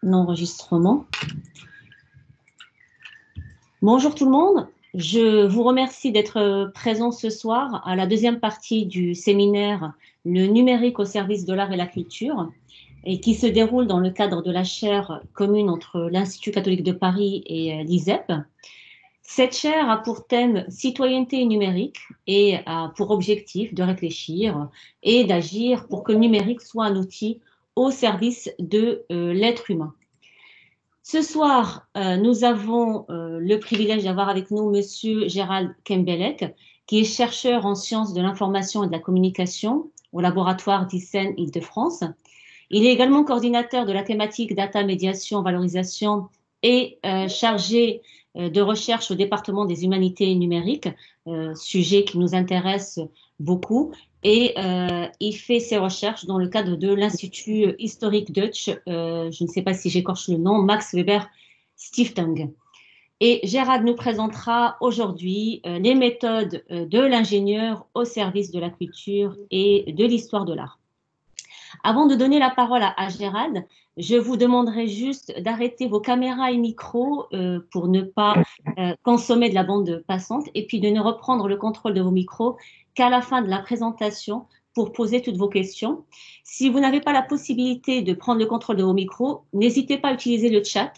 L'enregistrement. Bonjour tout le monde, je vous remercie d'être présent ce soir à la deuxième partie du séminaire Le numérique au service de l'art et la culture, et qui se déroule dans le cadre de la chaire commune entre l'Institut catholique de Paris et l'ISEP. Cette chaire a pour thème citoyenneté numérique et a pour objectif de réfléchir et d'agir pour que le numérique soit un outil au service de l'être humain. Ce soir, nous avons le privilège d'avoir avec nous Monsieur Gérald Kembelek, qui est chercheur en sciences de l'information et de la communication au laboratoire d'ICEN Île-de-France. Il est également coordinateur de la thématique data, médiation, valorisation et chargé de recherche au département des humanités numériques, sujet qui nous intéresse beaucoup. Et il fait ses recherches dans le cadre de l'Institut historique Deutsch, je ne sais pas si j'écorche le nom, Max Weber Stiftung. Et Gérard nous présentera aujourd'hui les méthodes de l'ingénieur au service de la culture et de l'histoire de l'art. Avant de donner la parole à Gérald, je vous demanderai juste d'arrêter vos caméras et micros pour ne pas consommer de la bande passante et puis de ne reprendre le contrôle de vos micros qu'à la fin de la présentation pour poser toutes vos questions. Si vous n'avez pas la possibilité de prendre le contrôle de vos micros, n'hésitez pas à utiliser le chat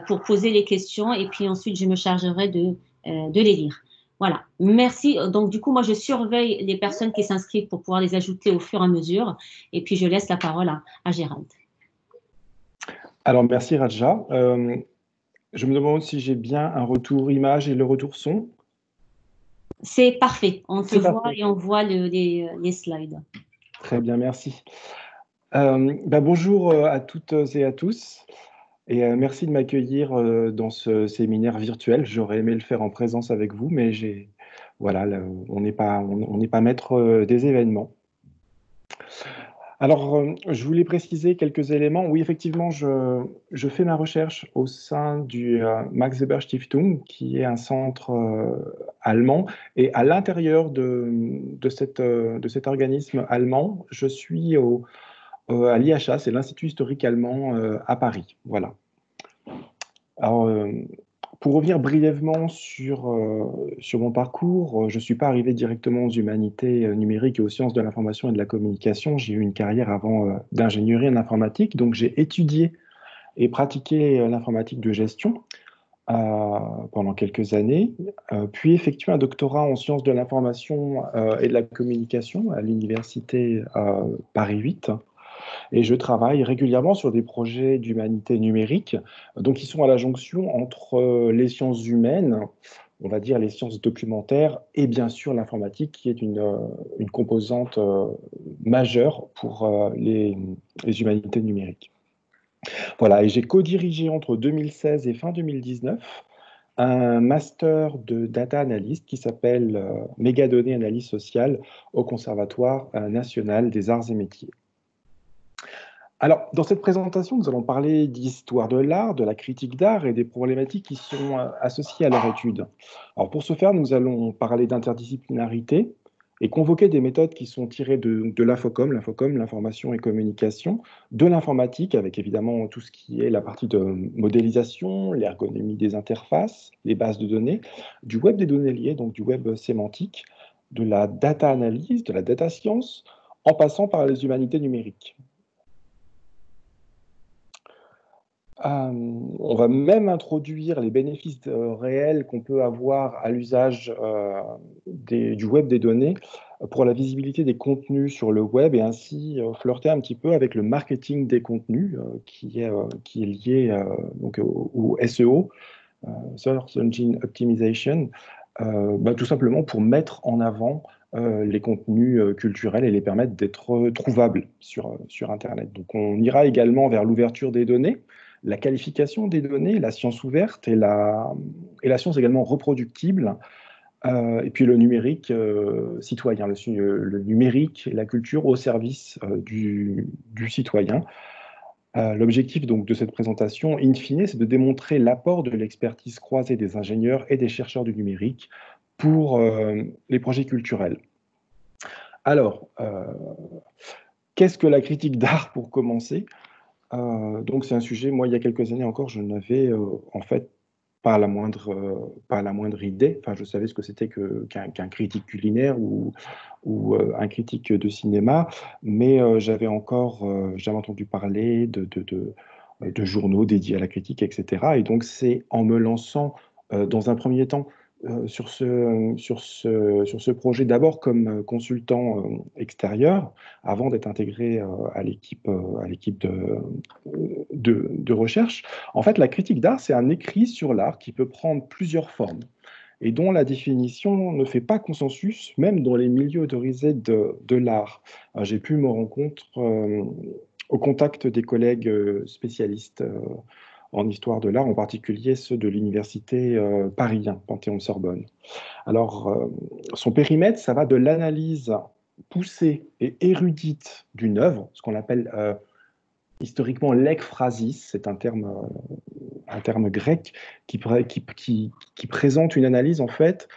pour poser les questions et puis ensuite je me chargerai de les lire. Voilà, merci. Donc, du coup, moi, je surveille les personnes qui s'inscrivent pour pouvoir les ajouter au fur et à mesure. Et puis, je laisse la parole à Gérald. Alors, merci Raja. Je me demande si j'ai bien un retour image et le retour son. C'est parfait. On te voit et on voit les slides. Très bien, merci. Bonjour à toutes et à tous. Et merci de m'accueillir dans ce séminaire virtuel. J'aurais aimé le faire en présence avec vous, mais voilà, on n'est pas maître des événements. Alors, je voulais préciser quelques éléments. Oui, effectivement, je fais ma recherche au sein du Max Weber Stiftung, qui est un centre allemand. Et à l'intérieur de cet organisme allemand, je suis à l'IHA, c'est l'Institut historique allemand à Paris. Voilà. Alors, pour revenir brièvement sur mon parcours, je ne suis pas arrivé directement aux humanités numériques et aux sciences de l'information et de la communication. J'ai eu une carrière avant d'ingénierie en informatique, donc j'ai étudié et pratiqué l'informatique de gestion pendant quelques années, puis effectué un doctorat en sciences de l'information et de la communication à l'université Paris 8. Et je travaille régulièrement sur des projets d'humanité numérique, donc qui sont à la jonction entre les sciences humaines, on va dire les sciences documentaires, et bien sûr l'informatique, qui est une composante majeure pour les humanités numériques. Voilà, et j'ai co-dirigé entre 2016 et fin 2019 un master de data analyst qui s'appelle Mégadonnées Analyse Sociale au Conservatoire national des arts et métiers. Alors, dans cette présentation, nous allons parler d'histoire de l'art, de la critique d'art et des problématiques qui sont associées à leur étude. Alors, pour ce faire, nous allons parler d'interdisciplinarité et convoquer des méthodes qui sont tirées de l'Infocom, l'information et communication, de l'informatique, avec évidemment tout ce qui est la partie de modélisation, l'ergonomie des interfaces, les bases de données, du web des données liées, donc du web sémantique, de la data analyse, de la data science, en passant par les humanités numériques. On va même introduire les bénéfices réels qu'on peut avoir à l'usage du web des données pour la visibilité des contenus sur le web et ainsi flirter un petit peu avec le marketing des contenus qui est lié donc au SEO, Search Engine Optimization, tout simplement pour mettre en avant les contenus culturels et les permettre d'être trouvables sur Internet. Donc on ira également vers l'ouverture des données, la qualification des données, la science ouverte et la science également reproductible, et puis le numérique citoyen, le numérique et la culture au service du citoyen. L'objectif donc de cette présentation, in fine, c'est de démontrer l'apport de l'expertise croisée des ingénieurs et des chercheurs du numérique pour les projets culturels. Alors, qu'est-ce que la critique d'art pour commencer ? Donc c'est un sujet, moi, il y a quelques années encore, je n'avais en fait pas la moindre idée. Enfin, je savais ce que c'était qu'un critique culinaire ou un critique de cinéma, mais j'avais entendu parler de journaux dédiés à la critique, etc. Et donc c'est en me lançant dans un premier temps sur ce projet, d'abord comme consultant extérieur, avant d'être intégré à l'équipe de recherche. En fait, la critique d'art, c'est un écrit sur l'art qui peut prendre plusieurs formes et dont la définition ne fait pas consensus, même dans les milieux autorisés de l'art. J'ai pu me rendre compte au contact des collègues spécialistes en histoire de l'art, en particulier ceux de l'université Paris 1, Panthéon-Sorbonne. Alors, son périmètre, ça va de l'analyse poussée et érudite d'une œuvre, ce qu'on appelle historiquement l'ekphrasis, c'est un terme grec qui présente une analyse en fait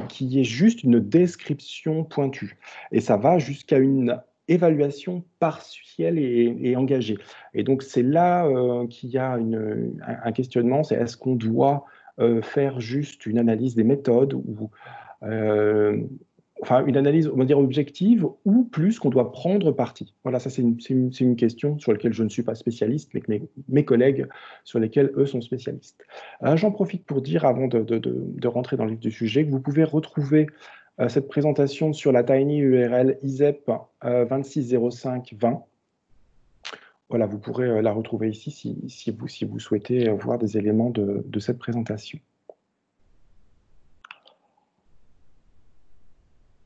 qui est juste une description pointue. Et ça va jusqu'à une évaluation partielle et engagée. Et donc c'est là qu'il y a un questionnement, c'est est-ce qu'on doit faire juste une analyse des méthodes ou enfin une analyse, on va dire, objective, ou plus qu'on doit prendre parti. Voilà, ça c'est une question sur laquelle je ne suis pas spécialiste, mais que mes collègues sur lesquels eux sont spécialistes. J'en profite pour dire, avant de rentrer dans le vif du sujet, que vous pouvez retrouver cette présentation sur la tiny URL ISEP 260520. Voilà, vous pourrez la retrouver ici si vous souhaitez voir des éléments de cette présentation.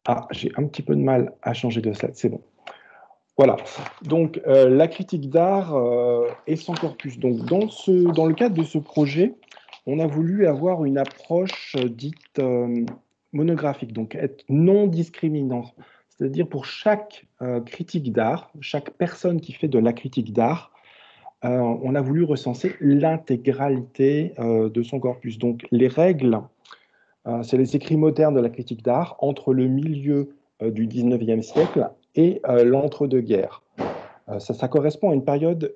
Ah, j'ai un petit peu de mal à changer de slide, c'est bon. Voilà, donc la critique d'art et son corpus. Donc dans le cadre de ce projet, on a voulu avoir une approche dite monographique, donc être non discriminant. C'est-à-dire pour chaque critique d'art, chaque personne qui fait de la critique d'art, on a voulu recenser l'intégralité de son corpus. Donc les règles, c'est les écrits modernes de la critique d'art entre le milieu du 19e siècle et l'entre-deux-guerres. Ça correspond à une période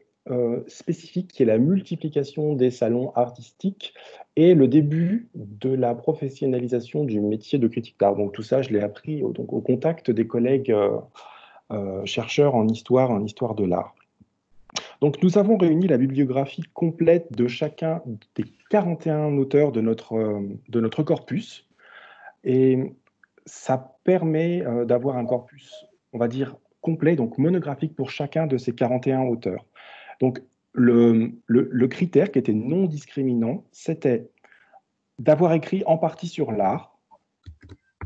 spécifique qui est la multiplication des salons artistiques et le début de la professionnalisation du métier de critique d'art. Donc tout ça, je l'ai appris au contact des collègues chercheurs en histoire de l'art. Donc nous avons réuni la bibliographie complète de chacun des 41 auteurs de notre corpus, et ça permet d'avoir un corpus, on va dire, complet, donc monographique pour chacun de ces 41 auteurs. Donc le critère qui était non discriminant, c'était d'avoir écrit en partie sur l'art,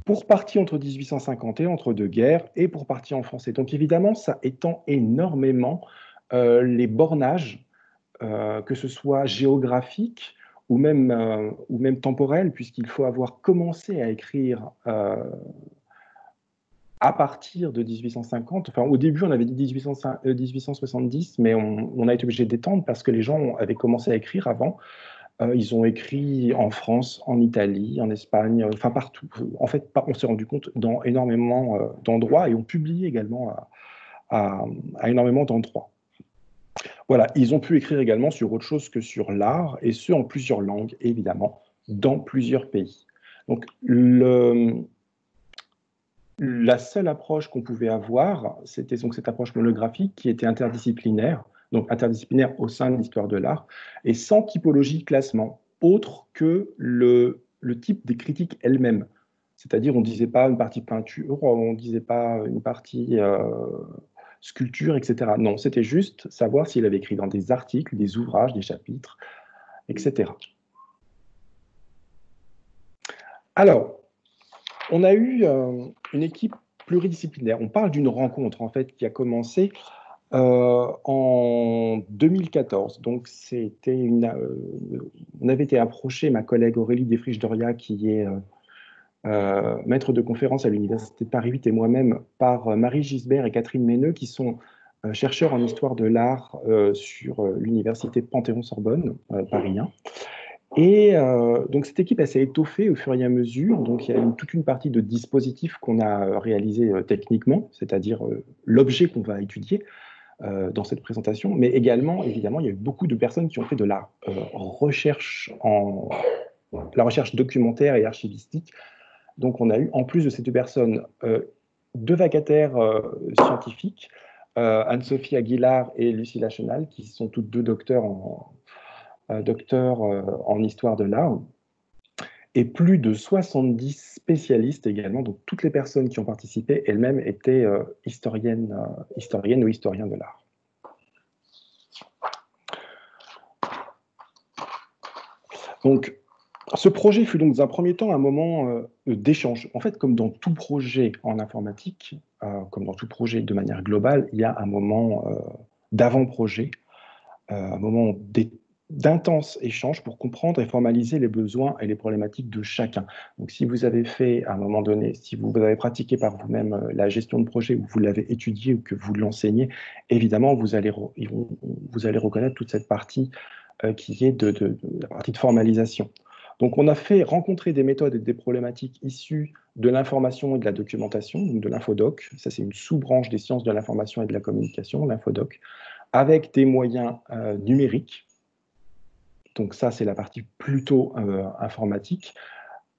pour partie entre 1850 et entre-deux-guerres, et pour partie en français. Donc évidemment, ça étend énormément les bornages, que ce soit géographiques ou même temporels, puisqu'il faut avoir commencé à écrire à partir de 1850. Enfin, au début, on avait dit 1870, mais on a été obligé d'étendre parce que les gens avaient commencé à écrire avant. Ils ont écrit en France, en Italie, en Espagne, enfin partout. En fait, on s'est rendu compte dans énormément d'endroits, et on publie également à énormément d'endroits. Voilà, ils ont pu écrire également sur autre chose que sur l'art, et ce, en plusieurs langues, évidemment, dans plusieurs pays. Donc, la seule approche qu'on pouvait avoir, c'était donc cette approche monographique qui était interdisciplinaire, donc interdisciplinaire au sein de l'histoire de l'art, et sans typologie de classement, autre que le type des critiques elles-mêmes. C'est-à-dire, on ne disait pas une partie peinture, on ne disait pas une partie sculpture, etc. Non, c'était juste savoir s'il avait écrit dans des articles, des ouvrages, des chapitres, etc. Alors, on a eu une équipe pluridisciplinaire. On parle d'une rencontre, en fait, qui a commencé en 2014. Donc, on avait été approché, ma collègue Aurélie Desfriches-Doria, qui est maître de conférence à l'Université de Paris 8, et moi-même, par Marie Gisbert et Catherine Méneux, qui sont chercheurs en histoire de l'art sur l'Université Panthéon-Sorbonne, Paris 1. Et donc cette équipe s'est étoffée au fur et à mesure. Donc il y a toute une partie de dispositifs qu'on a réalisé techniquement, c'est-à-dire l'objet qu'on va étudier, dans cette présentation, mais également, évidemment, il y a eu beaucoup de personnes qui ont fait de la recherche la recherche documentaire et archivistique. Donc, on a eu, en plus de ces deux personnes, deux vacataires scientifiques, Anne-Sophie Aguilar et Lucie Lachenal, qui sont toutes deux docteurs en histoire de l'art, et plus de 70 spécialistes également. Donc, toutes les personnes qui ont participé elles-mêmes étaient historiennes ou historiens de l'art. Donc, ce projet fut donc dans un premier temps un moment d'échange. En fait, comme dans tout projet en informatique, comme dans tout projet de manière globale, il y a un moment d'avant-projet, un moment d'intense échange pour comprendre et formaliser les besoins et les problématiques de chacun. Donc, si vous avez fait, à un moment donné, si vous avez pratiqué par vous-même la gestion de projet, ou vous l'avez étudié, ou que vous l'enseignez, évidemment, vous allez reconnaître toute cette partie qui est de la partie de formalisation. Donc, on a fait rencontrer des méthodes et des problématiques issues de l'information et de la documentation, donc de l'infodoc. Ça, c'est une sous-branche des sciences de l'information et de la communication, l'infodoc, avec des moyens numériques. Donc ça, c'est la partie plutôt informatique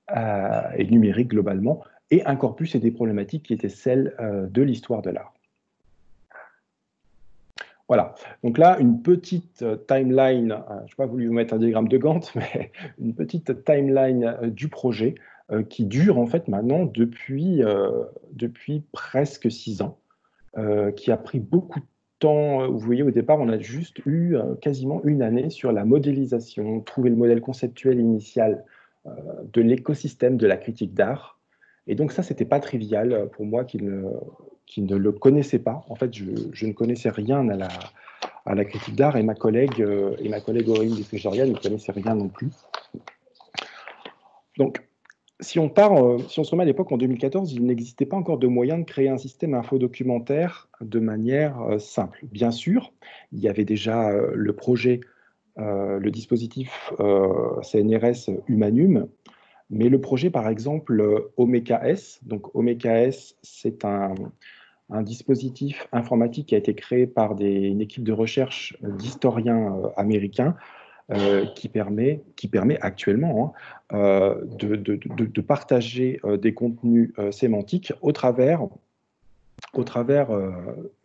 et numérique globalement, et un corpus et des problématiques qui étaient celles de l'histoire de l'art. Voilà, donc là, une petite timeline, je n'ai pas voulu vous mettre un diagramme de Gantt, mais une petite timeline du projet qui dure en fait maintenant depuis presque 6 ans, qui a pris beaucoup de temps. Vous voyez, au départ, on a juste eu quasiment une année sur la modélisation, trouver le modèle conceptuel initial de l'écosystème de la critique d'art. Et donc ça, c'était pas trivial pour moi qui ne le connaissais pas. En fait, je ne connaissais rien à la critique d'art, et ma collègue Aurélie Desfrigeria ne connaissait rien non plus. Donc, si on se remet à l'époque, en 2014, il n'existait pas encore de moyen de créer un système infodocumentaire de manière simple. Bien sûr, il y avait déjà le projet, le dispositif CNRS Humanum, mais le projet, par exemple, OMECA-S, donc OMECA-S, c'est un dispositif informatique qui a été créé par une équipe de recherche d'historiens américains qui permet actuellement de partager des contenus sémantiques au travers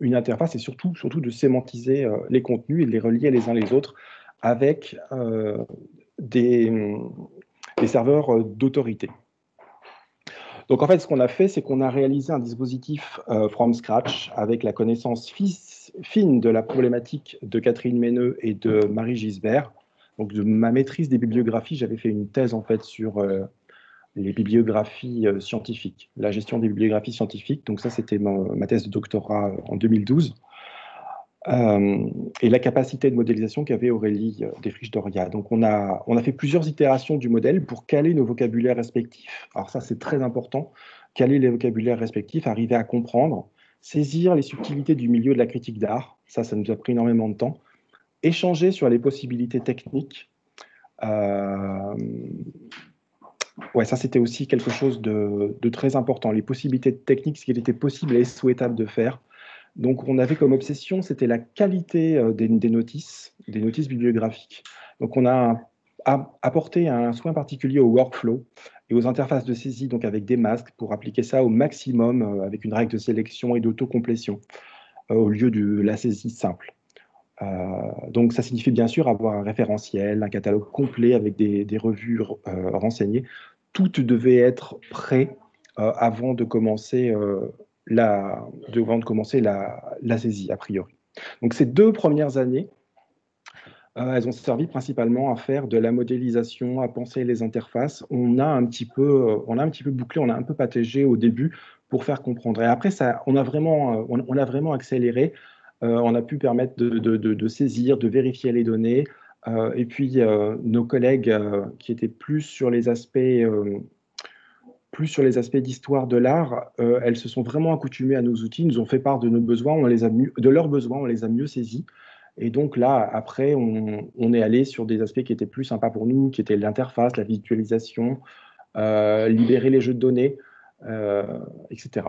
une interface, et surtout de sémantiser les contenus et de les relier les uns les autres avec des serveurs d'autorité. Donc en fait, ce qu'on a fait, c'est qu'on a réalisé un dispositif from scratch avec la connaissance fine de la problématique de Catherine Méneux et de Marie Gisbert. Donc de ma maîtrise des bibliographies, j'avais fait une thèse en fait sur les bibliographies scientifiques, la gestion des bibliographies scientifiques. Donc ça, c'était ma thèse de doctorat en 2012. Et la capacité de modélisation qu'avait Aurélie Desfrigeria. Donc on a fait plusieurs itérations du modèle pour caler nos vocabulaires respectifs. Alors ça, c'est très important, caler les vocabulaires respectifs, arriver à comprendre, saisir les subtilités du milieu de la critique d'art, ça nous a pris énormément de temps, échanger sur les possibilités techniques. Ouais, ça c'était aussi quelque chose de très important, les possibilités techniques, ce qu'il était possible et souhaitable de faire. Donc, on avait comme obsession, c'était la qualité des notices bibliographiques. Donc, on a apporté un soin particulier au workflow et aux interfaces de saisie, donc avec des masques, pour appliquer ça au maximum avec une règle de sélection et d'autocomplétion au lieu de la saisie simple. Donc, ça signifie bien sûr avoir un référentiel, un catalogue complet avec des revues renseignées. Tout devait être prêt avant de commencer la saisie, a priori. Donc, ces 2 premières années, elles ont servi principalement à faire de la modélisation, à penser les interfaces. On a un petit peu bouclé, on a un peu patégé au début pour faire comprendre. Et après, on a vraiment accéléré. On a pu permettre de saisir, de vérifier les données. Et puis, nos collègues qui étaient plus sur les aspects d'histoire de l'art, elles se sont vraiment accoutumées à nos outils, nous ont fait part de leurs besoins, on les a mieux saisis. Et donc là, après, on est allé sur des aspects qui étaient plus sympas pour nous, qui étaient l'interface, la visualisation, libérer les jeux de données, etc.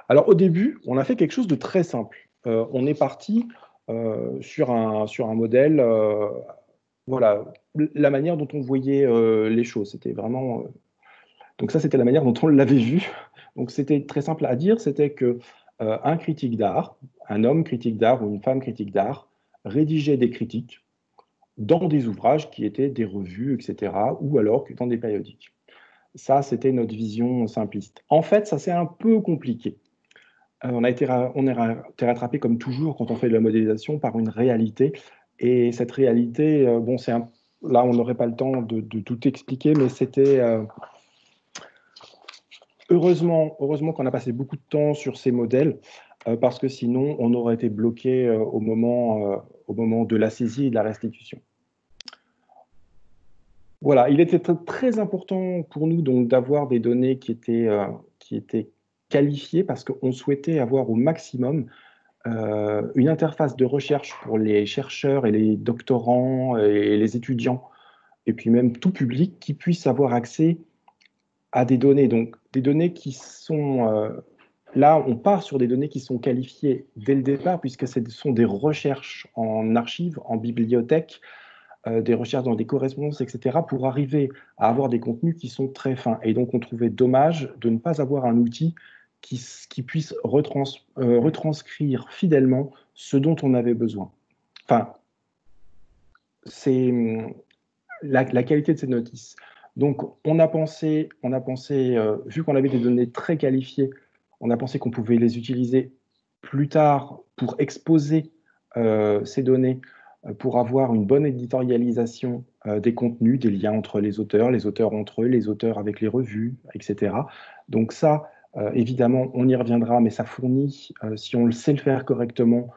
Alors au début, on a fait quelque chose de très simple. on est parti sur un modèle, voilà, la manière dont on voyait les choses. C'était vraiment. Donc ça, c'était la manière dont on l'avait vu. Donc c'était très simple à dire, c'était que un critique d'art, un homme critique d'art ou une femme critique d'art, rédigeait des critiques dans des ouvrages qui étaient des revues, etc., ou alors dans des périodiques. Ça, c'était notre vision simpliste. En fait, ça c'est un peu compliqué. On a été rattrapé, comme toujours, quand on fait de la modélisation, par une réalité. Et cette réalité, bon, là, on n'aurait pas le temps de tout expliquer, mais c'était heureusement qu'on a passé beaucoup de temps sur ces modèles, parce que sinon, on aurait été bloqué au moment de la saisie et de la restitution. Voilà, il était très important pour nous donc d'avoir des données qui étaient qualifiées, parce qu'on souhaitait avoir au maximum une interface de recherche pour les chercheurs et les doctorants et les étudiants, et puis même tout public, qui puisse avoir accès à des données. Donc des données qui sont... là, on part sur des données qui sont qualifiées dès le départ, puisque ce sont des recherches en archives, en bibliothèque, des recherches dans des correspondances, etc., pour arriver à avoir des contenus qui sont très fins. Et donc, on trouvait dommage de ne pas avoir un outil qui puisse retranscrire fidèlement ce dont on avait besoin. Enfin, c'est la qualité de ces notices. Donc, on a pensé vu qu'on avait des données très qualifiées, on a pensé qu'on pouvait les utiliser plus tard pour exposer ces données, pour avoir une bonne éditorialisation des contenus, des liens entre les auteurs entre eux, les auteurs avec les revues, etc. Donc ça, évidemment, on y reviendra, mais ça fournit, si on le sait le faire correctement,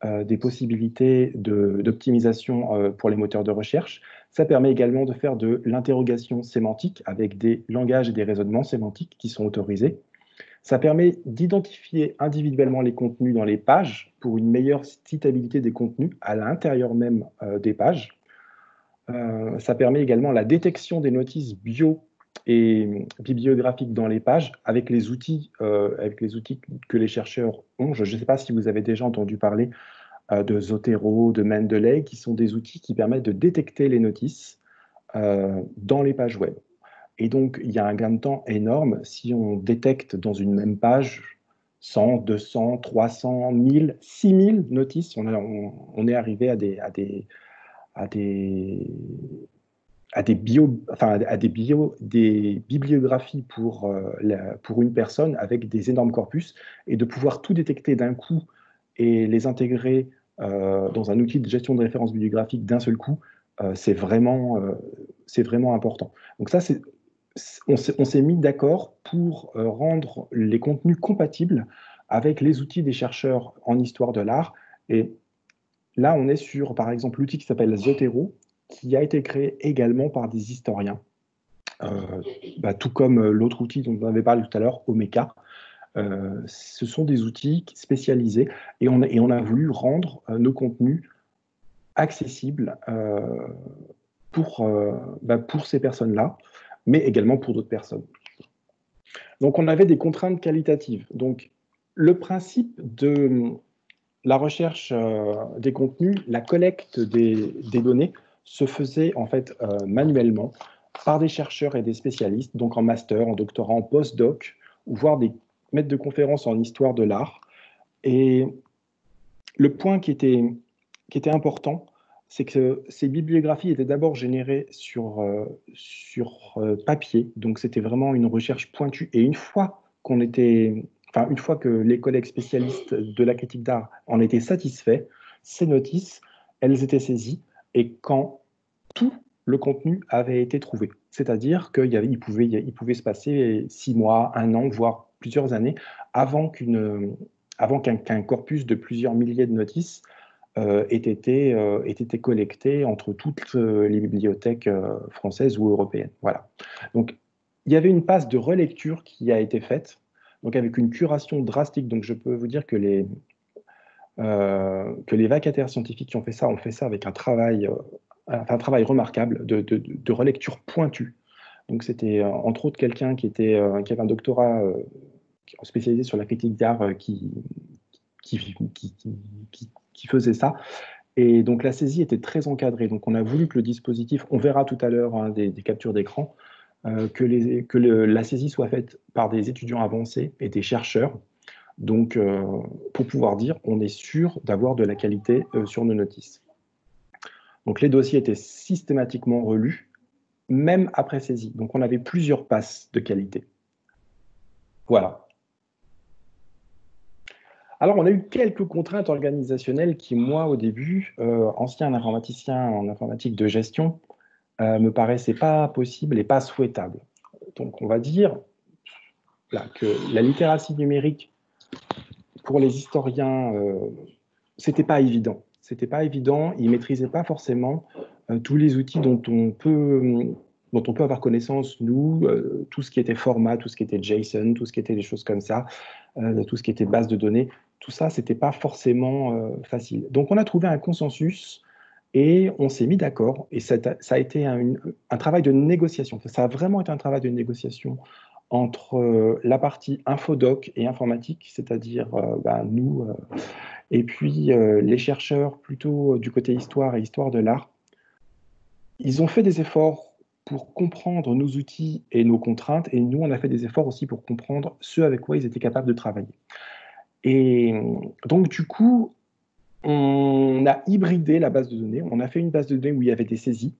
des possibilités d'optimisation pour les moteurs de recherche. Ça permet également de faire de l'interrogation sémantique avec des langages et des raisonnements sémantiques qui sont autorisés. Ça permet d'identifier individuellement les contenus dans les pages pour une meilleure citabilité des contenus à l'intérieur même des pages. Ça permet également la détection des notices bio et bibliographiques dans les pages avec les outils que les chercheurs ont. Je ne sais pas si vous avez déjà entendu parler de Zotero, de Mendeley, qui sont des outils qui permettent de détecter les notices dans les pages web. Et donc, il y a un gain de temps énorme si on détecte dans une même page 100, 200, 300, 1000, 6000 notices. On est arrivé à des bibliographies pour une personne avec des énormes corpus, et de pouvoir tout détecter d'un coup et les intégrer dans un outil de gestion de références bibliographiques d'un seul coup, c'est vraiment important. Donc ça, on s'est mis d'accord pour rendre les contenus compatibles avec les outils des chercheurs en histoire de l'art. Et là, on est sur, par exemple, l'outil qui s'appelle Zotero, qui a été créé également par des historiens, tout comme l'autre outil dont on avait parlé tout à l'heure, Omeka. Ce sont des outils spécialisés, et on a voulu rendre nos contenus accessibles pour ces personnes-là, mais également pour d'autres personnes. Donc, on avait des contraintes qualitatives. Donc, le principe de la recherche des contenus, la collecte des données se faisait en fait manuellement par des chercheurs et des spécialistes, donc en master, en doctorat, en post-doc, ou voire des maîtres de conférences en histoire de l'art. Et le point qui était important, c'est que ces bibliographies étaient d'abord générées sur papier, donc c'était vraiment une recherche pointue. Et une fois que les collègues spécialistes de la critique d'art en étaient satisfaits, ces notices, elles étaient saisies, et quand tout le contenu avait été trouvé. C'est-à-dire qu'il pouvait se passer 6 mois, 1 an, voire plusieurs années avant qu'un corpus de plusieurs milliers de notices ait été collecté entre toutes les bibliothèques françaises ou européennes. Voilà. Donc, il y avait une passe de relecture qui a été faite, donc avec une curation drastique. Donc, je peux vous dire que les vacataires scientifiques qui ont fait ça avec un travail remarquable de relecture pointue. Donc, c'était entre autres quelqu'un qui avait un doctorat spécialisé sur la critique d'art qui qui faisait ça. Et donc la saisie était très encadrée. Donc on a voulu que le dispositif, on verra tout à l'heure hein, des captures d'écran, la saisie soit faite par des étudiants avancés et des chercheurs. Donc pour pouvoir dire, on est sûr d'avoir de la qualité sur nos notices. Donc les dossiers étaient systématiquement relus, même après saisie. Donc on avait plusieurs passes de qualité. Voilà. Alors, on a eu quelques contraintes organisationnelles qui, moi, au début, ancien informaticien en informatique de gestion, me paraissaient pas possibles et pas souhaitables. Donc, on va dire là, que la littératie numérique, pour les historiens, c'était pas évident. C'était pas évident. Ils maîtrisaient pas forcément tous les outils dont on peut avoir connaissance, nous, tout ce qui était format, tout ce qui était JSON, tout ce qui était des choses comme ça, tout ce qui était base de données. Tout ça, c'était pas forcément facile. Donc, on a trouvé un consensus et on s'est mis d'accord. Et ça a été un travail de négociation. Ça a vraiment été un travail de négociation entre la partie infodoc et informatique, c'est-à-dire nous, et puis les chercheurs plutôt du côté histoire et histoire de l'art. Ils ont fait des efforts pour comprendre nos outils et nos contraintes, et nous, on a fait des efforts aussi pour comprendre ce avec quoi ils étaient capables de travailler. Et donc, du coup, on a hybridé la base de données. On a fait une base de données où il y avait des saisies.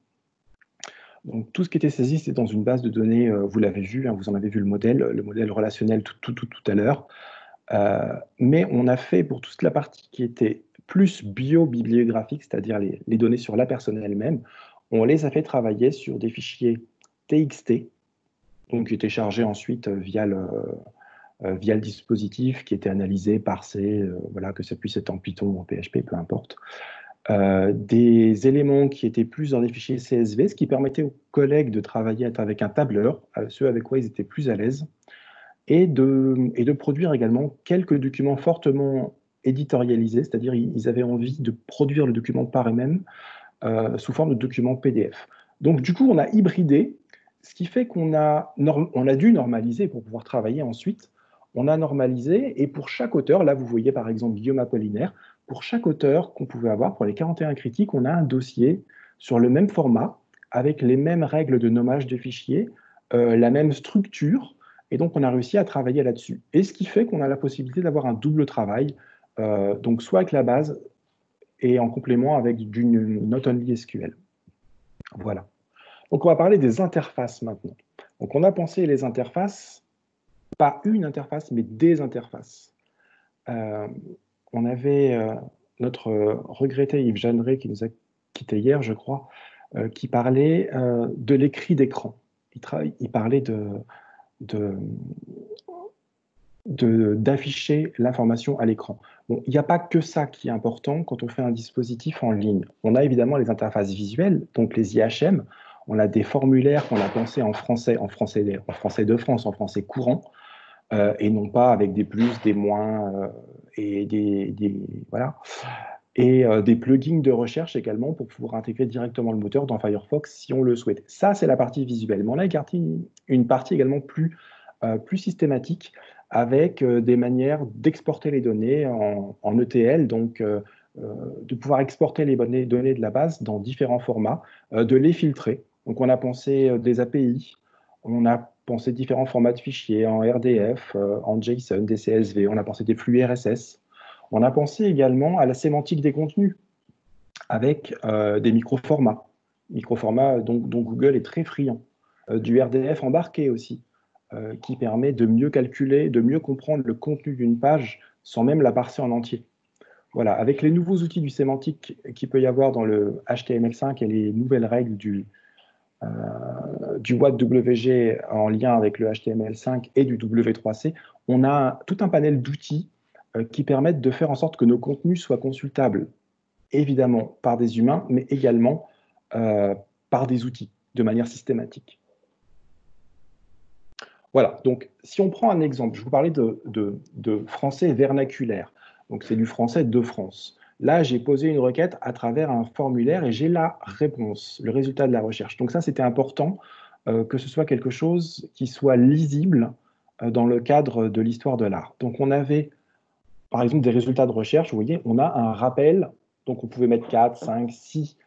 Donc, tout ce qui était saisi, c'est dans une base de données, vous l'avez vu, hein, vous en avez vu le modèle relationnel tout à l'heure. Mais on a fait pour toute la partie qui était plus bio-bibliographique, c'est-à-dire les données sur la personne elle-même, on les a fait travailler sur des fichiers TXT, donc qui étaient chargés ensuite via le dispositif, qui était analysé, parsé, voilà, que ça puisse être en Python ou en PHP, peu importe. Des éléments qui étaient plus dans des fichiers CSV, ce qui permettait aux collègues de travailler avec un tableur, ceux avec quoi ils étaient plus à l'aise, et de produire également quelques documents fortement éditorialisés, c'est-à-dire ils avaient envie de produire le document par eux-mêmes sous forme de document PDF. Donc du coup, on a hybridé, ce qui fait qu'on a dû normaliser pour pouvoir travailler ensuite. On a normalisé, et pour chaque auteur, là vous voyez par exemple Guillaume Apollinaire, pour chaque auteur qu'on pouvait avoir, pour les 41 critiques, on a un dossier sur le même format, avec les mêmes règles de nommage de fichiers, la même structure, et donc on a réussi à travailler là-dessus. Et ce qui fait qu'on a la possibilité d'avoir un double travail, donc soit avec la base, et en complément avec du Not-Only SQL. Voilà. Donc on va parler des interfaces maintenant. Donc on a pensé les interfaces, pas une interface, mais des interfaces. On avait notre regretté Yves Jeanneret, qui nous a quittés hier, je crois, qui parlait de l'écrit d'écran. Il parlait d'afficher l'information à l'écran. Bon, il n'y a pas que ça qui est important quand on fait un dispositif en ligne. On a évidemment les interfaces visuelles, donc les IHM. On a des formulaires qu'on a pensés en français de France, en français courant, et non pas avec des plus, des moins, et voilà. Et des plugins de recherche également pour pouvoir intégrer directement le moteur dans Firefox si on le souhaite. Ça, c'est la partie visuelle. Mais on a une partie également plus systématique avec des manières d'exporter les données en ETL, donc de pouvoir exporter les données de la base dans différents formats, de les filtrer. Donc on a pensé des API, on a pensé différents formats de fichiers en RDF, en JSON, des CSV, on a pensé des flux RSS. On a pensé également à la sémantique des contenus avec des micro-formats dont Google est très friand, du RDF embarqué aussi, qui permet de mieux calculer, de mieux comprendre le contenu d'une page sans même la parser en entier. Voilà, avec les nouveaux outils du sémantique qu'il peut y avoir dans le HTML5 et les nouvelles règles du WAT-WG en lien avec le HTML5 et du W3C, on a tout un panel d'outils qui permettent de faire en sorte que nos contenus soient consultables, évidemment par des humains, mais également par des outils, de manière systématique. Voilà, donc si on prend un exemple, je vous parlais de français vernaculaire, donc c'est du français de France. Là, j'ai posé une requête à travers un formulaire et j'ai la réponse, le résultat de la recherche. Donc ça, c'était important que ce soit quelque chose qui soit lisible dans le cadre de l'histoire de l'art. Donc on avait par exemple, des résultats de recherche, vous voyez, on a un rappel, donc on pouvait mettre 4, 5, 6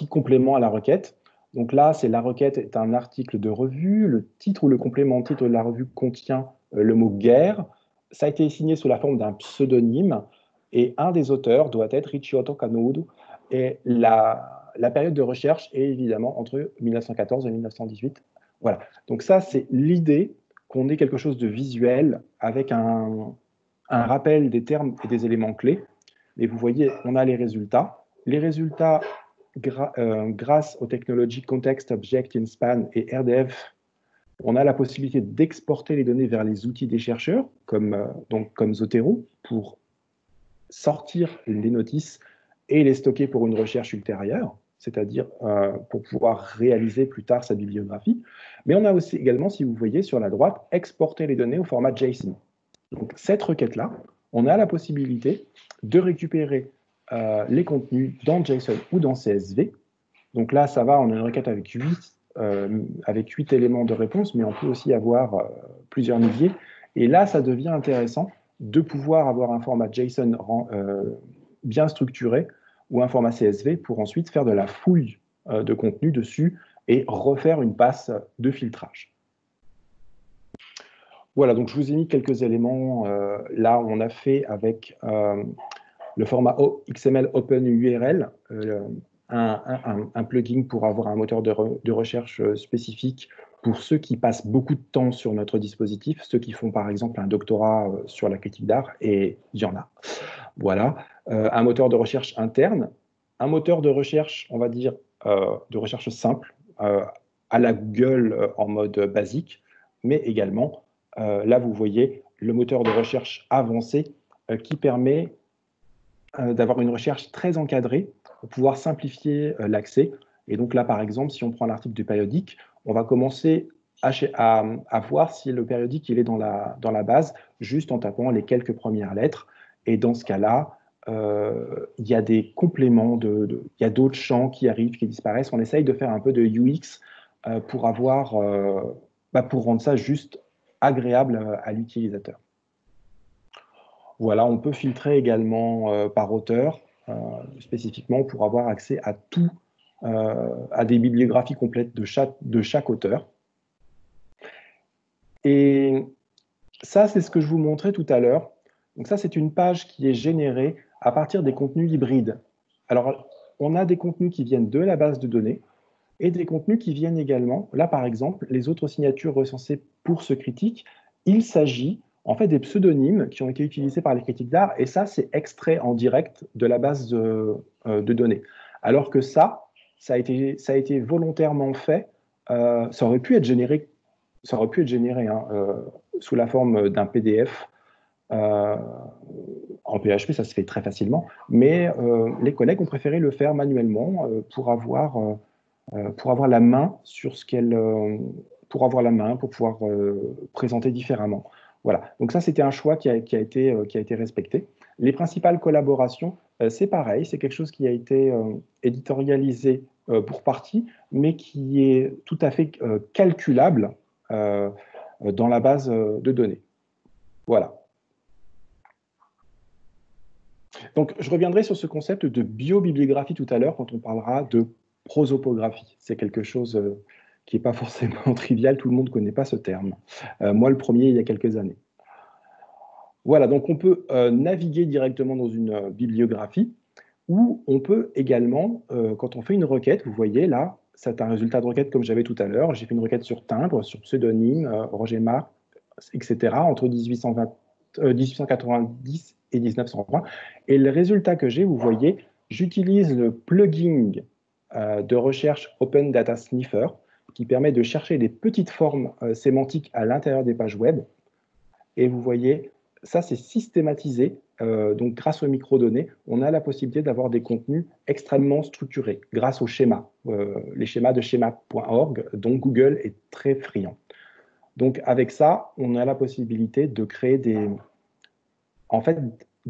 compléments à la requête. Donc là, c'est la requête est un article de revue, le titre ou le complément titre de la revue contient le mot guerre. Ça a été signé sous la forme d'un pseudonyme et un des auteurs doit être Ricciotto Canudo. Et la période de recherche est évidemment entre 1914 et 1918. Voilà. Donc ça, c'est l'idée qu'on ait quelque chose de visuel avec un rappel des termes et des éléments clés. Et vous voyez, on a les résultats. Les résultats, grâce aux technologies Context Object in Span et RDF, on a la possibilité d'exporter les données vers les outils des chercheurs, comme Zotero, pour sortir les notices et les stocker pour une recherche ultérieure, c'est-à-dire pour pouvoir réaliser plus tard sa bibliographie. Mais on a aussi également, si vous voyez sur la droite, exporter les données au format JSON. Donc cette requête-là, on a la possibilité de récupérer les contenus dans JSON ou dans CSV. Donc là, ça va, on a une requête avec 8 éléments de réponse, mais on peut aussi avoir plusieurs milliers. Et là, ça devient intéressant de pouvoir avoir un format JSON bien structuré ou un format CSV pour ensuite faire de la fouille de contenu dessus et refaire une passe de filtrage. Voilà, donc je vous ai mis quelques éléments. Là, on a fait avec le format XML Open URL, un plugin pour avoir un moteur de recherche spécifique pour ceux qui passent beaucoup de temps sur notre dispositif, ceux qui font par exemple un doctorat sur la critique d'art, et il y en a. Voilà, un moteur de recherche interne, un moteur de recherche, on va dire, de recherche simple, à la Google en mode basique, mais également, là vous voyez, le moteur de recherche avancé qui permet d'avoir une recherche très encadrée pour pouvoir simplifier l'accès. Et donc là, par exemple, si on prend l'article du périodique, on va commencer à voir si le périodique il est dans la base, juste en tapant les quelques premières lettres. Et dans ce cas-là, il y a des compléments, il y a d'autres champs qui arrivent, qui disparaissent. On essaye de faire un peu de UX pour rendre ça juste agréable à l'utilisateur. Voilà, on peut filtrer également par auteur, spécifiquement pour avoir accès à tout, à des bibliographies complètes de chaque auteur. Et ça, c'est ce que je vous montrais tout à l'heure. Donc ça, c'est une page qui est générée à partir des contenus hybrides. Alors, on a des contenus qui viennent de la base de données et des contenus qui viennent également, là par exemple, les autres signatures recensées pour ce critique, il s'agit en fait des pseudonymes qui ont été utilisés par les critiques d'art, et ça, c'est extrait en direct de la base de données. Alors que ça a été volontairement fait, ça aurait pu être généré sous la forme d'un PDF. En PHP, ça se fait très facilement, mais les collègues ont préféré le faire manuellement pour avoir la main sur ce qu'elle, pour pouvoir présenter différemment. Voilà. Donc ça, c'était un choix qui a été respecté. Les principales collaborations, c'est pareil, c'est quelque chose qui a été éditorialisé pour partie, mais qui est tout à fait calculable dans la base de données. Voilà. Donc, je reviendrai sur ce concept de biobibliographie tout à l'heure quand on parlera de prosopographie. C'est quelque chose qui n'est pas forcément trivial, tout le monde ne connaît pas ce terme. Moi, le premier, il y a quelques années. Voilà, donc on peut naviguer directement dans une bibliographie, ou on peut également, quand on fait une requête, vous voyez là, c'est un résultat de requête comme j'avais tout à l'heure, j'ai fait une requête sur timbre, sur pseudonyme, Roger Marc, etc., entre 1890 et 1920. Et le résultat que j'ai, vous voyez, j'utilise le plugin de recherche Open Data Sniffer qui permet de chercher des petites formes sémantiques à l'intérieur des pages web. Et vous voyez, ça c'est systématisé. Donc grâce aux microdonnées, on a la possibilité d'avoir des contenus extrêmement structurés grâce aux schémas, les schémas de schema.org dont Google est très friand. Donc avec ça, on a la possibilité de créer des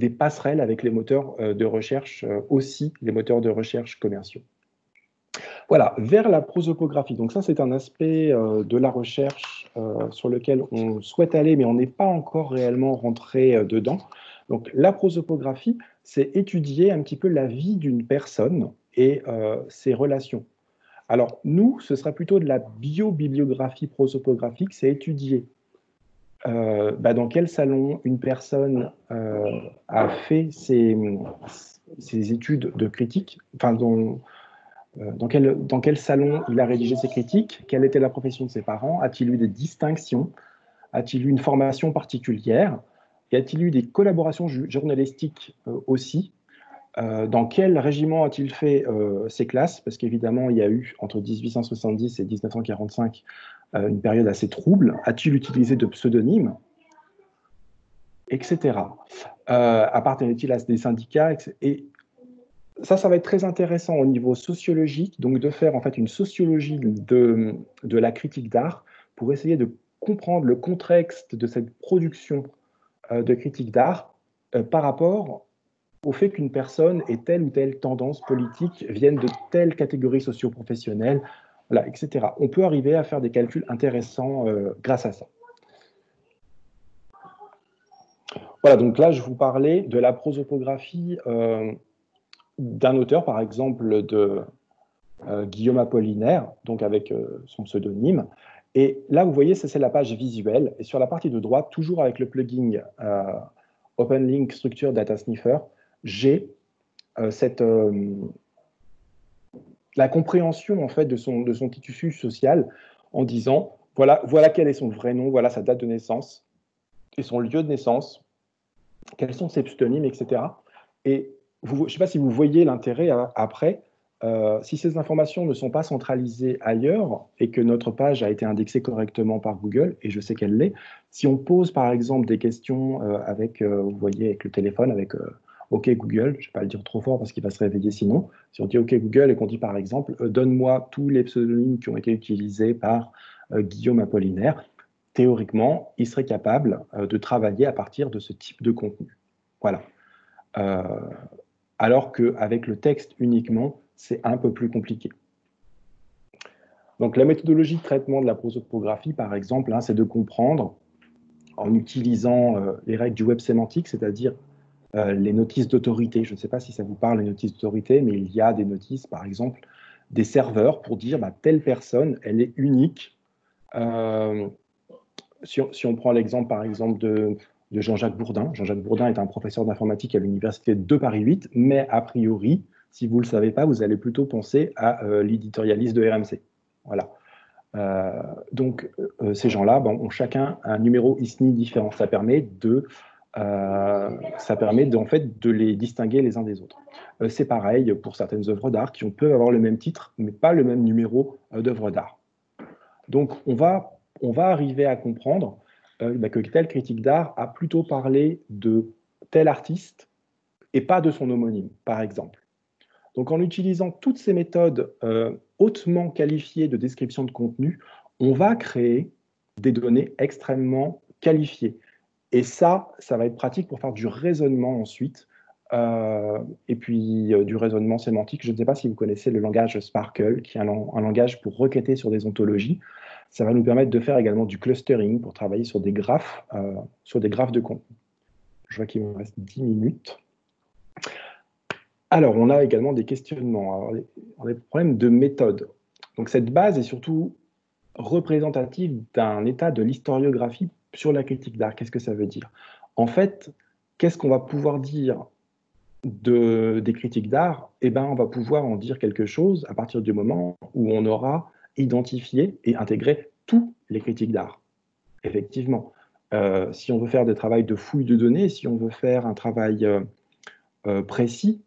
passerelles avec les moteurs de recherche, aussi les moteurs de recherche commerciaux. Voilà, vers la prosopographie. Donc ça, c'est un aspect de la recherche sur lequel on souhaite aller, mais on n'est pas encore réellement rentré dedans. Donc, la prosopographie, c'est étudier un petit peu la vie d'une personne et ses relations. Alors, nous, ce sera plutôt de la biobibliographie prosopographique, c'est étudier dans quel salon une personne a fait ses études de critique, enfin, dans quel salon il a rédigé ses critiques, quelle était la profession de ses parents, a-t-il eu des distinctions, a-t-il eu une formation particulière, y a-t-il eu des collaborations journalistiques aussi, dans quel régiment a-t-il fait ses classes, parce qu'évidemment il y a eu entre 1870 et 1945 une période assez trouble, a-t-il utilisé de pseudonymes, etc. Appartenait-il à des syndicats, et ça va être très intéressant au niveau sociologique, donc de faire en fait une sociologie de la critique d'art pour essayer de comprendre le contexte de cette production de critique d'art par rapport au fait qu'une personne ait telle ou telle tendance politique, vienne de telle catégorie socio-professionnelle, voilà, etc. On peut arriver à faire des calculs intéressants grâce à ça. Voilà, donc là, je vous parlais de la prosopographie d'un auteur, par exemple de Guillaume Apollinaire, donc avec son pseudonyme. Et là, vous voyez, ça c'est la page visuelle. Et sur la partie de droite, toujours avec le plugin OpenLink Structure Data Sniffer, j'ai la compréhension en fait de son tissu social en disant voilà quel est son vrai nom, voilà sa date de naissance et son lieu de naissance, quels sont ses pseudonymes, etc. Et je ne sais pas si vous voyez l'intérêt après, si ces informations ne sont pas centralisées ailleurs et que notre page a été indexée correctement par Google, et je sais qu'elle l'est, si on pose par exemple des questions avec, vous voyez, avec le téléphone, avec OK Google, je ne vais pas le dire trop fort parce qu'il va se réveiller sinon, si on dit OK Google et qu'on dit par exemple donne-moi tous les pseudonymes qui ont été utilisés par Guillaume Apollinaire, théoriquement, il serait capable de travailler à partir de ce type de contenu. Voilà. Alors qu'avec le texte uniquement, c'est un peu plus compliqué. Donc la méthodologie de traitement de la prosopographie, par exemple, c'est de comprendre, en utilisant les règles du web sémantique, c'est-à-dire les notices d'autorité. Je ne sais pas si ça vous parle, les notices d'autorité, mais il y a des notices, par exemple, des serveurs pour dire telle personne, elle est unique. Si on prend l'exemple, par exemple, de Jean-Jacques Bourdin. Jean-Jacques Bourdin est un professeur d'informatique à l'université de Paris 8, mais a priori, si vous ne le savez pas, vous allez plutôt penser à l'éditorialiste de RMC. Voilà. Donc, ces gens-là ont chacun un numéro ISNI différent. Ça permet en fait, de les distinguer les uns des autres. C'est pareil pour certaines œuvres d'art qui peuvent avoir le même titre, mais pas le même numéro d'œuvre d'art. Donc, on va arriver à comprendre que telle critique d'art a plutôt parlé de tel artiste et pas de son homonyme, par exemple. Donc, en utilisant toutes ces méthodes hautement qualifiées de description de contenu, on va créer des données extrêmement qualifiées. Et ça va être pratique pour faire du raisonnement ensuite, et puis du raisonnement sémantique. Je ne sais pas si vous connaissez le langage Sparkle, qui est un langage pour requêter sur des ontologies. Ça va nous permettre de faire également du clustering pour travailler sur des graphes de contenu. Je vois qu'il me reste 10 minutes. Alors, on a également des questionnements. Alors, on a des problèmes de méthode. Donc, cette base est surtout représentative d'un état de l'historiographie sur la critique d'art. Qu'est-ce que ça veut dire? En fait, qu'est-ce qu'on va pouvoir dire des critiques d'art? Eh bien, on va pouvoir en dire quelque chose à partir du moment où on aura identifié et intégré tous les critiques d'art. Effectivement, si on veut faire des travaux de fouille de données, si on veut faire un travail précis,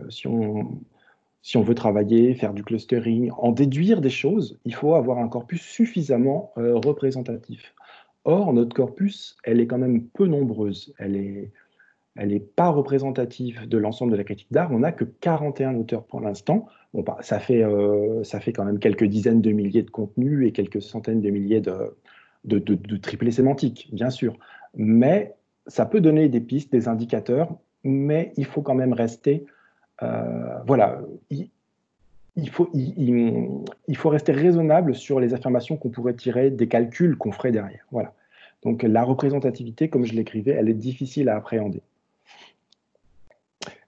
si on veut travailler, faire du clustering, en déduire des choses, il faut avoir un corpus suffisamment représentatif. Or, notre corpus, elle est quand même peu nombreuse. Elle n'est pas représentative de l'ensemble de la critique d'art. On n'a que 41 auteurs pour l'instant. Bon, ça fait quand même quelques dizaines de milliers de contenus et quelques centaines de milliers de triplés sémantiques, bien sûr. Mais ça peut donner des pistes, des indicateurs, mais il faut quand même rester... voilà, il il faut rester raisonnable sur les affirmations qu'on pourrait tirer des calculs qu'on ferait derrière. Voilà. Donc la représentativité, comme je l'écrivais, elle est difficile à appréhender.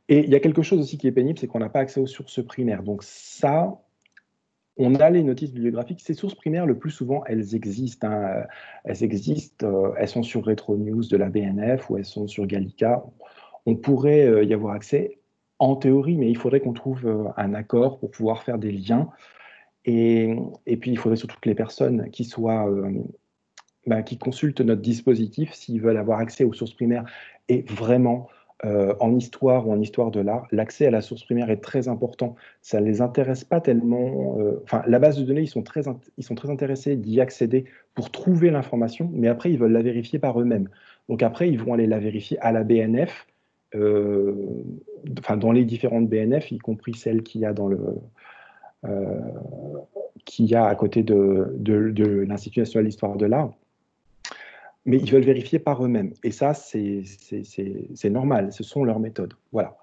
Et il y a quelque chose aussi qui est pénible, c'est qu'on n'a pas accès aux sources primaires. Donc ça, on a les notices bibliographiques. Ces sources primaires, le plus souvent, elles existent. Hein. Elles existent, elles sont sur Retro News de la BNF ou elles sont sur Gallica. On pourrait y avoir accès en théorie, mais il faudrait qu'on trouve un accord pour pouvoir faire des liens. Et puis, il faudrait surtout que les personnes qui qui consultent notre dispositif, s'ils veulent avoir accès aux sources primaires, et vraiment, en histoire ou en histoire de l'art, l'accès à la source primaire est très important. Ça ne les intéresse pas tellement. Enfin, la base de données, ils sont très intéressés d'y accéder pour trouver l'information, mais après, ils veulent la vérifier par eux-mêmes. Donc après, ils vont aller la vérifier à la BNF, enfin, dans les différentes BNF, y compris celles qu'il y a à côté de l'Institut national d'histoire de l'art. Mais ils veulent vérifier par eux-mêmes. Et ça, c'est normal, ce sont leurs méthodes. Voilà.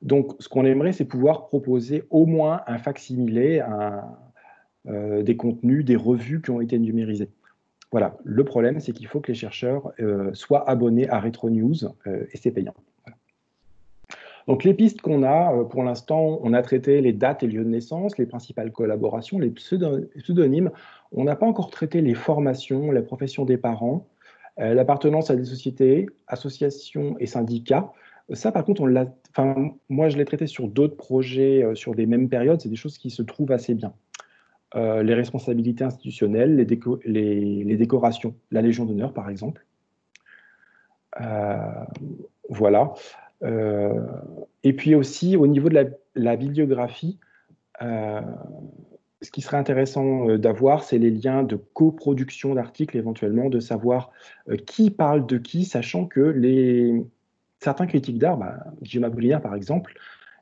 Donc, ce qu'on aimerait, c'est pouvoir proposer au moins un facsimilé, des contenus, des revues qui ont été numérisés. Voilà. Le problème, c'est qu'il faut que les chercheurs soient abonnés à Retro News, et c'est payant. Voilà. Donc, les pistes qu'on a, pour l'instant, on a traité les dates et lieux de naissance, les principales collaborations, les pseudonymes. On n'a pas encore traité les formations, la profession des parents, l'appartenance à des sociétés, associations et syndicats. Ça, par contre, moi, je l'ai traité sur d'autres projets, sur des mêmes périodes. C'est des choses qui se trouvent assez bien. Les responsabilités institutionnelles, les décorations, la Légion d'honneur, par exemple. Voilà. Et puis aussi, au niveau de la bibliographie, ce qui serait intéressant d'avoir, c'est les liens de coproduction d'articles, éventuellement, de savoir qui parle de qui, sachant que certains critiques d'art, Jim Apollinaire par exemple,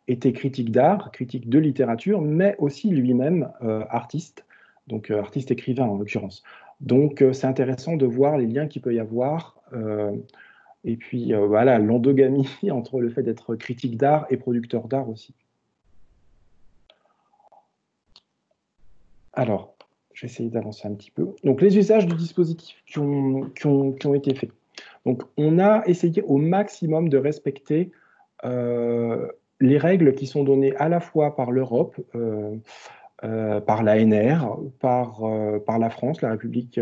était critique d'art, critique de littérature, mais aussi lui-même artiste, donc artiste écrivain en l'occurrence. Donc c'est intéressant de voir les liens qu'il peut y avoir, et puis voilà, l'endogamie entre le fait d'être critique d'art et producteur d'art aussi. Alors, je vais essayer d'avancer un petit peu. Donc, les usages du dispositif qui ont été faits. Donc, on a essayé au maximum de respecter les règles qui sont données à la fois par l'Europe, par l'ANR, par la France, la République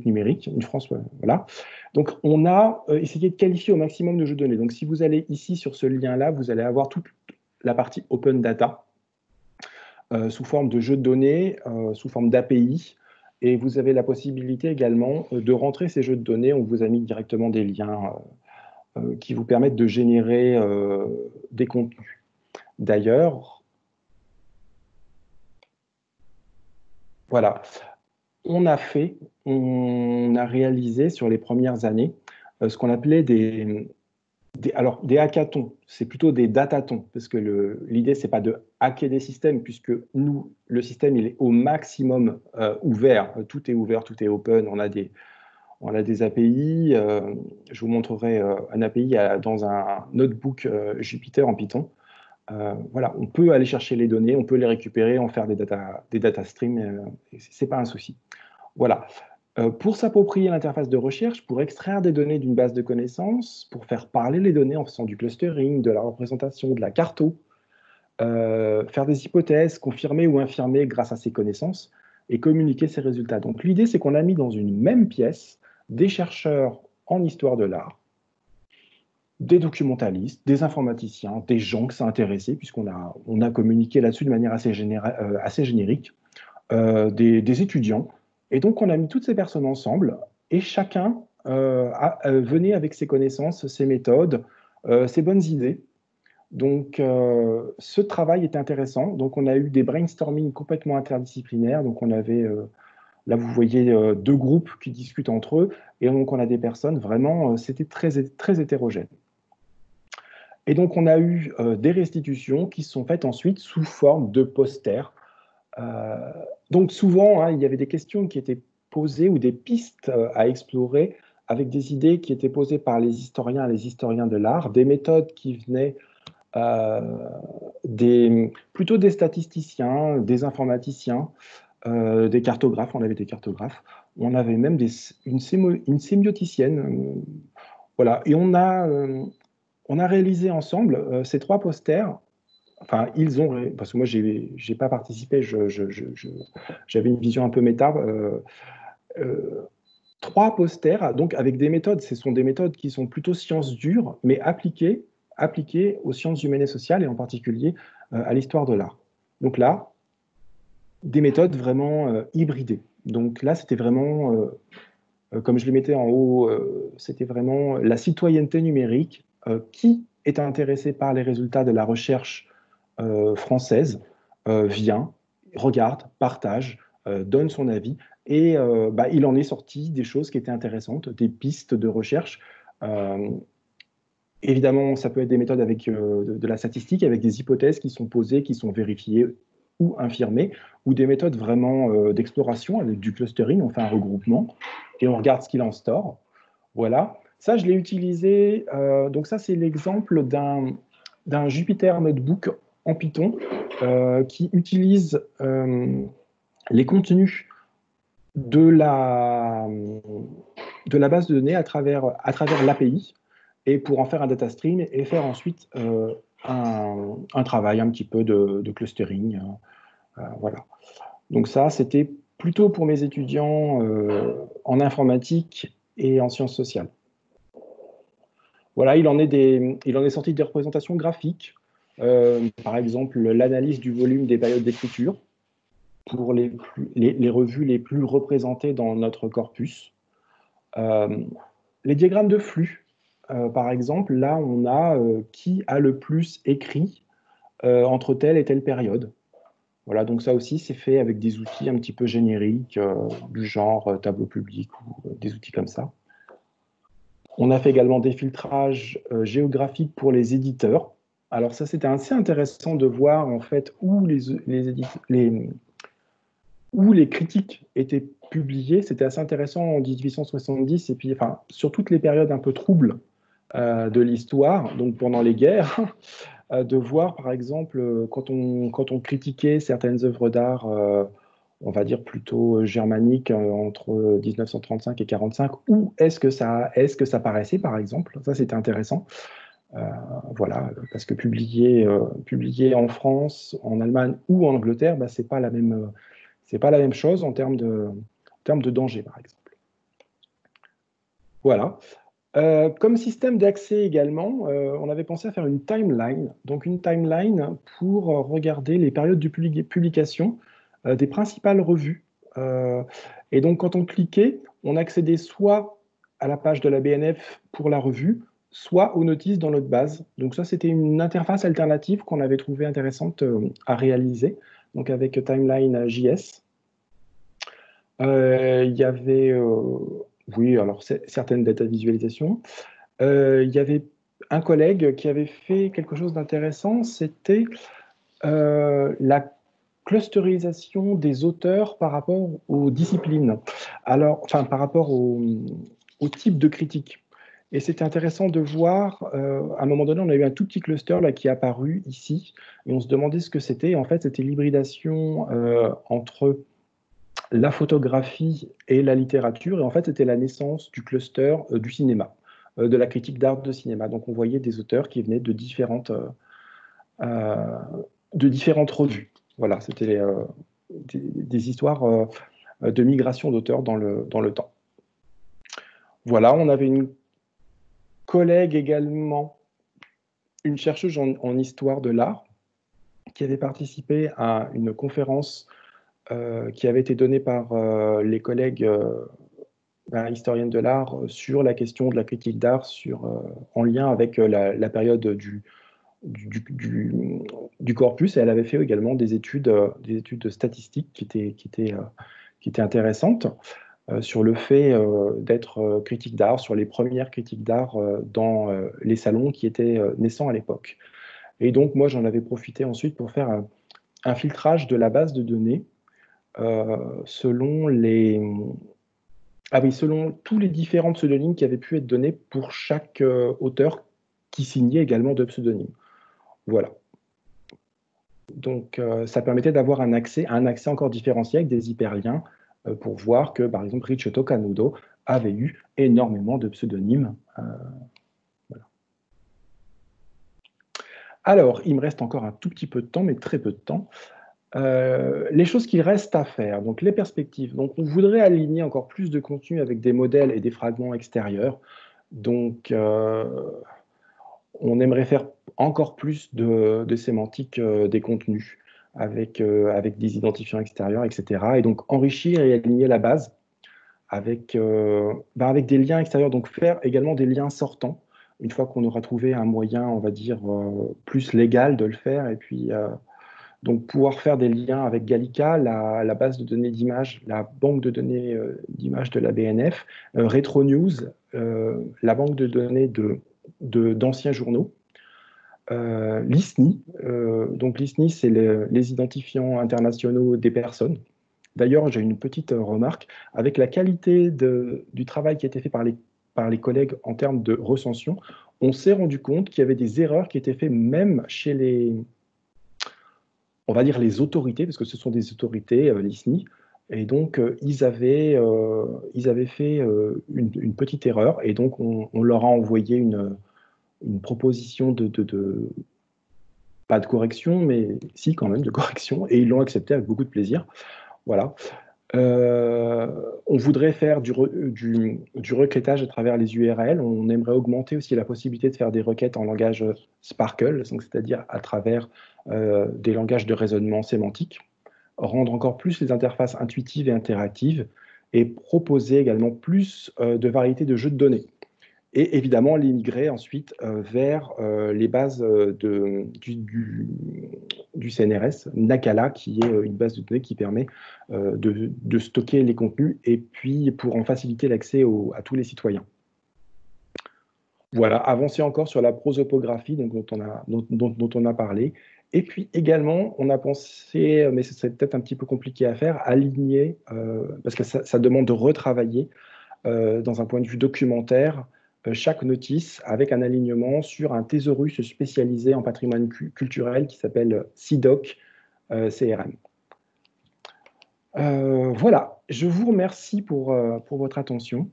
numérique, une France, voilà. Donc, on a essayé de qualifier au maximum de jeux de données. Donc, si vous allez ici sur ce lien-là, vous allez avoir toute la partie Open Data, sous forme de jeux de données, sous forme d'API, et vous avez la possibilité également de rentrer ces jeux de données. On vous a mis directement des liens qui vous permettent de générer des contenus. D'ailleurs, voilà, on a réalisé sur les premières années ce qu'on appelait des hackathons, c'est plutôt des datatons, parce que l'idée, c'est pas de hacker des systèmes, puisque nous, le système, il est au maximum ouvert. Tout est ouvert, tout est open. On a des API. Je vous montrerai un API dans un notebook Jupyter en Python. Voilà, on peut aller chercher les données, on peut les récupérer, en faire des data streams. C'est pas un souci. Voilà. Pour s'approprier l'interface de recherche, pour extraire des données d'une base de connaissances, pour faire parler les données en faisant du clustering, de la représentation, de la carto, faire des hypothèses, confirmer ou infirmer grâce à ces connaissances et communiquer ces résultats. Donc l'idée, c'est qu'on a mis dans une même pièce des chercheurs en histoire de l'art, des documentalistes, des informaticiens, des gens que ça intéressait, puisqu'on a communiqué là-dessus de manière assez générique, des étudiants. Et donc, on a mis toutes ces personnes ensemble et chacun venait avec ses connaissances, ses méthodes, ses bonnes idées. Donc, ce travail était intéressant. Donc, on a eu des brainstorming complètement interdisciplinaires. Donc, on avait, là, vous voyez deux groupes qui discutent entre eux. Et donc, on a des personnes vraiment, c'était très, très hétérogène. Et donc, on a eu des restitutions qui sont faites ensuite sous forme de posters. Donc souvent, il y avait des questions qui étaient posées ou des pistes à explorer avec des idées qui étaient posées par les historiens et les historiens de l'art, des méthodes qui venaient plutôt des statisticiens, des informaticiens, des cartographes, on avait des cartographes, on avait même une sémioticienne. Voilà, et on a réalisé ensemble ces 3 posters. Enfin, parce que moi, j'ai pas participé, j'avais une vision un peu méta. 3 posters, donc avec des méthodes, ce sont des méthodes qui sont plutôt sciences dures, mais appliquées aux sciences humaines et sociales, et en particulier à l'histoire de l'art. Donc là, des méthodes vraiment hybridées. Donc là, c'était vraiment, comme je les mettais en haut, c'était vraiment la citoyenneté numérique. Qui est intéressé par les résultats de la recherche française vient, regarde, partage, donne son avis, et il en est sorti des choses qui étaient intéressantes, des pistes de recherche. Euh, Évidemment, ça peut être des méthodes avec de la statistique, avec des hypothèses qui sont posées, qui sont vérifiées ou infirmées, ou des méthodes vraiment d'exploration avec du clustering, on fait un regroupement et on regarde ce qu'il en sort. Voilà. Ça, je l'ai utilisé. Donc ça, c'est l'exemple d'un Jupyter Notebook en Python qui utilise les contenus de la base de données à travers l'API, et pour en faire un data stream et faire ensuite un travail un petit peu de clustering. Voilà. Donc ça, c'était plutôt pour mes étudiants en informatique et en sciences sociales. Voilà, il en est sorti des représentations graphiques, par exemple l'analyse du volume des périodes d'écriture pour les revues les plus représentées dans notre corpus. Les diagrammes de flux, par exemple, là on a qui a le plus écrit entre telle et telle période. Voilà, donc ça aussi c'est fait avec des outils un petit peu génériques, du genre tableau public ou des outils comme ça. On a fait également des filtrages géographiques pour les éditeurs. Alors ça, c'était assez intéressant de voir en fait où les critiques étaient publiées. C'était assez intéressant en 1870 et puis enfin, sur toutes les périodes un peu troubles de l'histoire, donc pendant les guerres, de voir par exemple quand on critiquait certaines œuvres d'art on va dire plutôt germanique entre 1935 et 45, où est-ce que ça paraissait, par exemple. Ça, c'était intéressant. Voilà, parce que publier en France, en Allemagne ou en Angleterre, c'est pas la même chose en termes de danger, par exemple. Voilà. Comme système d'accès également, on avait pensé à faire une timeline. Donc une timeline pour regarder les périodes de publication des principales revues. Et donc quand on cliquait, on accédait soit à la page de la BNF pour la revue, soit aux notices dans notre base. Donc ça, c'était une interface alternative qu'on avait trouvée intéressante à réaliser, donc avec Timeline.js. Il y avait, oui, alors certaines data visualisations. Il y avait un collègue qui avait fait quelque chose d'intéressant, c'était la clusterisation des auteurs par rapport aux disciplines, enfin par rapport au type de critique. Et c'était intéressant de voir, à un moment donné, on a eu un tout petit cluster là, qui est apparu ici, et on se demandait ce que c'était. En fait, c'était l'hybridation entre la photographie et la littérature, et en fait, c'était la naissance du cluster du cinéma, de la critique d'art de cinéma. Donc, on voyait des auteurs qui venaient de différentes revues. Voilà, c'était des histoires de migration d'auteurs dans le temps. Voilà, on avait une collègue également, une chercheuse en histoire de l'art, qui avait participé à une conférence qui avait été donnée par les collègues historiennes de l'art sur la question de la critique d'art en lien avec la période du corpus, et elle avait fait également des études statistiques qui étaient intéressantes sur le fait d'être critique d'art, sur les premières critiques d'art dans les salons qui étaient naissants à l'époque. Et donc, moi, j'en avais profité ensuite pour faire un filtrage de la base de données selon tous les différents pseudonymes qui avaient pu être donnés pour chaque auteur qui signait également de pseudonymes. Voilà. Donc, ça permettait d'avoir un accès encore différencié avec des hyperliens pour voir que, par exemple, Ricciotto Canudo avait eu énormément de pseudonymes. Voilà. Alors, il me reste encore un tout petit peu de temps, mais très peu de temps. Les choses qu'il reste à faire, donc les perspectives. Donc, on voudrait aligner encore plus de contenu avec des modèles et des fragments extérieurs. Donc, on aimerait faire encore plus de sémantique des contenus avec des identifiants extérieurs, etc. Et donc, enrichir et aligner la base avec des liens extérieurs. Donc, faire également des liens sortants, une fois qu'on aura trouvé un moyen, on va dire, plus légal de le faire. Et puis, donc, pouvoir faire des liens avec Gallica, la base de données d'images, la banque de données d'images de la BNF, RetroNews, la banque de données d'anciens journaux, l'ISNI. Donc, l'ISNI, c'est les identifiants internationaux des personnes. D'ailleurs, j'ai une petite remarque. Avec la qualité du travail qui a été fait par les collègues en termes de recension, on s'est rendu compte qu'il y avait des erreurs qui étaient faites même chez on va dire les autorités, parce que ce sont des autorités, l'ISNI, et donc ils avaient fait une petite erreur, et donc on leur a envoyé une proposition pas de correction, mais si quand même de correction, et ils l'ont accepté avec beaucoup de plaisir. Voilà. On voudrait faire du requêtage à travers les URL. On aimerait augmenter aussi la possibilité de faire des requêtes en langage Sparkle, c'est-à-dire à travers des langages de raisonnement sémantique, rendre encore plus les interfaces intuitives et interactives, et proposer également plus de variétés de jeux de données. Et évidemment, les migrer ensuite vers les bases du CNRS, Nakala, qui est une base de données qui permet de stocker les contenus et puis pour en faciliter l'accès à tous les citoyens. Voilà, avancer encore sur la prosopographie dont on a parlé. Et puis également, on a pensé, mais ce serait peut-être un petit peu compliqué à faire, aligner, parce que ça demande de retravailler dans un point de vue documentaire, chaque notice avec un alignement sur un thésaurus spécialisé en patrimoine culturel qui s'appelle CIDOC CRM. Voilà, je vous remercie pour votre attention.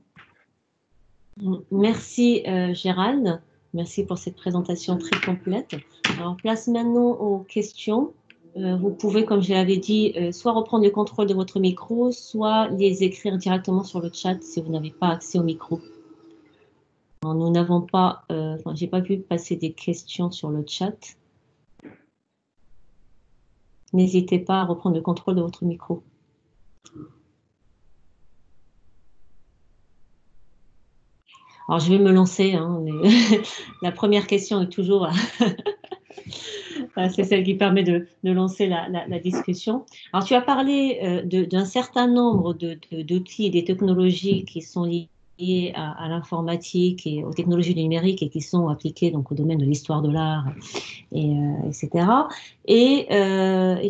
Merci Gérald, merci pour cette présentation très complète. Alors, place maintenant aux questions. Vous pouvez, comme je l'avais dit, soit reprendre le contrôle de votre micro, soit les écrire directement sur le chat si vous n'avez pas accès au micro. Alors, nous n'avons pas, j'ai pas pu passer des questions sur le chat. N'hésitez pas à reprendre le contrôle de votre micro. Alors, je vais me lancer. Hein, mais la première question est toujours, c'est celle qui permet de lancer la discussion. Alors, tu as parlé d'un certain nombre d'outils et des technologies qui sont liées à l'informatique et aux technologies du numérique et qui sont appliquées donc, au domaine de l'histoire de l'art, etc. Et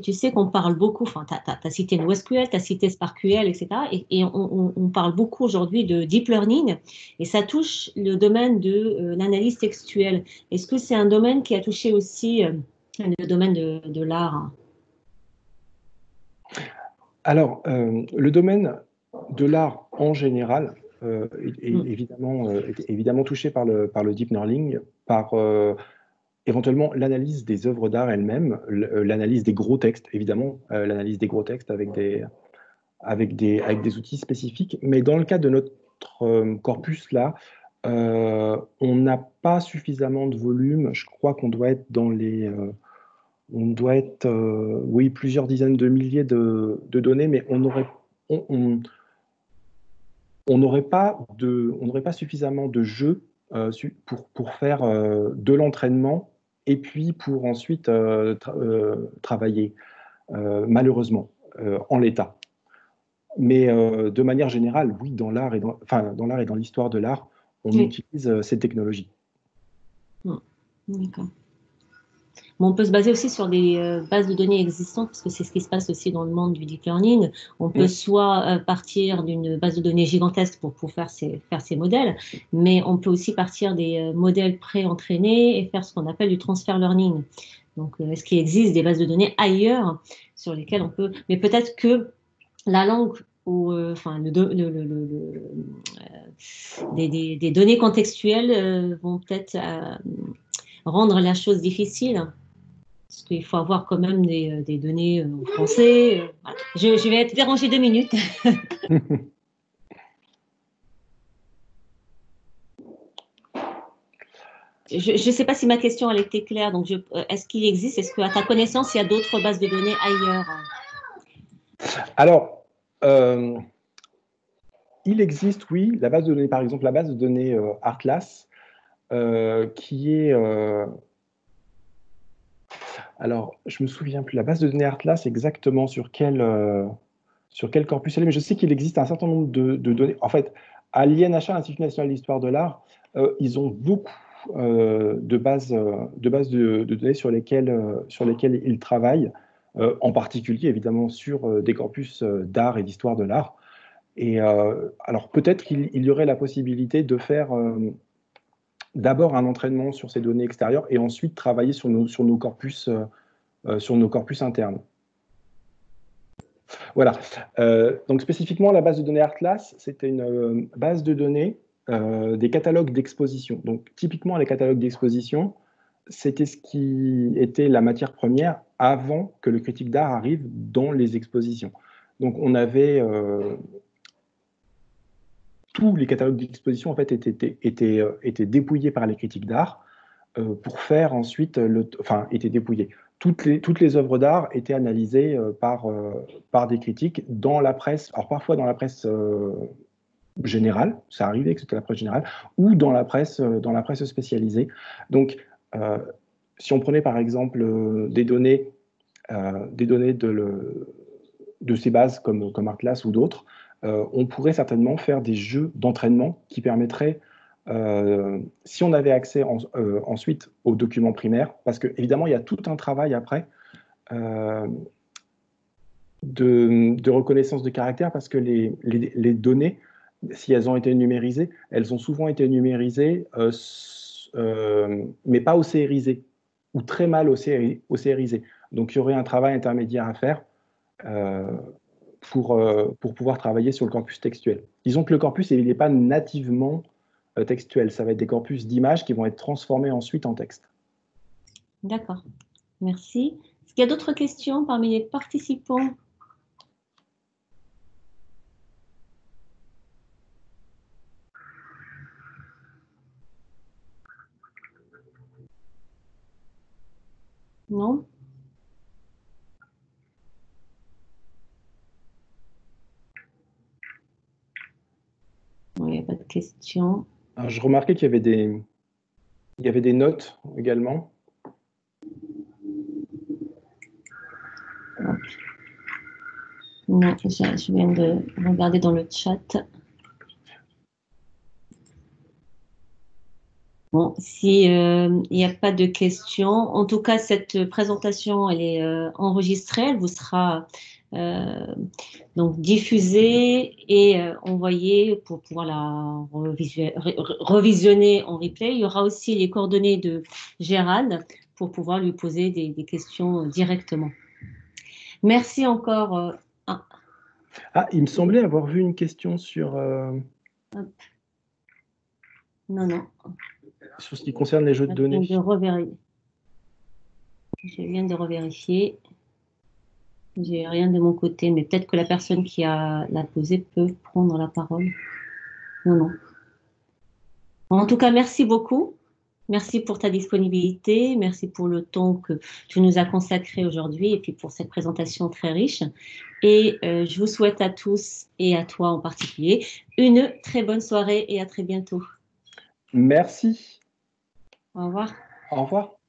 tu sais qu'on parle beaucoup, enfin, tu as cité NoSQL, tu as cité SparkQL, etc. Et on parle beaucoup aujourd'hui de deep learning et ça touche le domaine de l'analyse textuelle. Est-ce que c'est un domaine qui a touché aussi le domaine de l'art? Alors, le domaine de l'art en général est évidemment touché par le deep learning, par éventuellement l'analyse des œuvres d'art elles-mêmes, l'analyse des gros textes, évidemment, l'analyse des gros textes avec des outils spécifiques. Mais dans le cas de notre corpus là, on n'a pas suffisamment de volume. Je crois qu'on doit être on doit être, oui, plusieurs dizaines de milliers de données, mais on n'aurait pas suffisamment de jeux pour faire de l'entraînement et puis pour ensuite travailler, malheureusement, en l'état. Mais de manière générale, oui, dans l'art et dans l'histoire de l'art, on utilise ces technologies. D'accord. Bon, on peut se baser aussi sur des bases de données existantes, parce que c'est ce qui se passe aussi dans le monde du deep learning. On peut soit partir d'une base de données gigantesque pour faire ces modèles, mais on peut aussi partir des modèles pré-entraînés et faire ce qu'on appelle du transfer learning. Donc, est-ce qu'il existe des bases de données ailleurs sur lesquelles on peut… Mais peut-être que la langue ou enfin, des données contextuelles vont peut-être rendre la chose difficile. Parce qu'il faut avoir quand même des données en français. Voilà. Je vais être dérangée 2 minutes. Je ne sais pas si ma question elle était claire. Donc, est-ce qu'il existe, est-ce qu'à ta connaissance, il y a d'autres bases de données ailleurs? Alors, il existe, oui, la base de données, par exemple, la base de données Atlas, qui est… alors, je me souviens plus, la base de données Atlas exactement sur quel corpus elle est, mais je sais qu'il existe un certain nombre de données. En fait, à l'INHA, l'Institut national d'histoire de l'art, ils ont beaucoup de bases de données sur lesquelles ils travaillent, en particulier évidemment sur des corpus d'art et d'histoire de l'art. Et alors peut-être qu'il y aurait la possibilité de faire d'abord un entraînement sur ces données extérieures et ensuite travailler sur nos corpus internes. Voilà. Donc spécifiquement, la base de données Atlas, c'était une base de données des catalogues d'exposition. Donc typiquement, les catalogues d'exposition, c'était ce qui était la matière première avant que le critique d'art arrive dans les expositions. Donc on avait tous les catalogues d'exposition en fait étaient dépouillés par les critiques d'art pour faire ensuite étaient dépouillés. Toutes les œuvres d'art étaient analysées par des critiques dans la presse, alors parfois dans la presse générale, ça arrivait que c'était la presse générale, ou dans la presse spécialisée. Donc, si on prenait par exemple des données de ces bases comme Atlas ou d'autres, on pourrait certainement faire des jeux d'entraînement qui permettraient, si on avait accès ensuite aux documents primaires, parce qu'évidemment, il y a tout un travail après de reconnaissance de caractère, parce que les données, si elles ont été numérisées, elles ont souvent été numérisées, mais pas océrisées, ou très mal océrisées. Donc, il y aurait un travail intermédiaire à faire pour pouvoir travailler sur le corpus textuel. Disons que le corpus, il n'est pas nativement textuel. Ça va être des corpus d'images qui vont être transformés ensuite en texte. D'accord. Merci. Est-ce qu'il y a d'autres questions parmi les participants? Non? Il n'y a pas de questions. Alors, je remarquais qu'il y avait des notes également. Non, je viens de regarder dans le chat. Bon, si il n'y a pas de questions, en tout cas, cette présentation, elle est enregistrée, elle vous sera donc diffusée et envoyée pour pouvoir la revisionner en replay. Il y aura aussi les coordonnées de Gérald pour pouvoir lui poser des questions directement. Merci encore. Il me semblait avoir vu une question sur… Non. Sur ce qui concerne les jeux de données. Je viens de revérifier. J'ai rien de mon côté, mais peut-être que la personne qui l'a posé peut prendre la parole. Non. En tout cas, merci beaucoup. Merci pour ta disponibilité. Merci pour le temps que tu nous as consacré aujourd'hui et puis pour cette présentation très riche. Et je vous souhaite à tous et à toi en particulier une très bonne soirée et à très bientôt. Merci. Au revoir. Au revoir.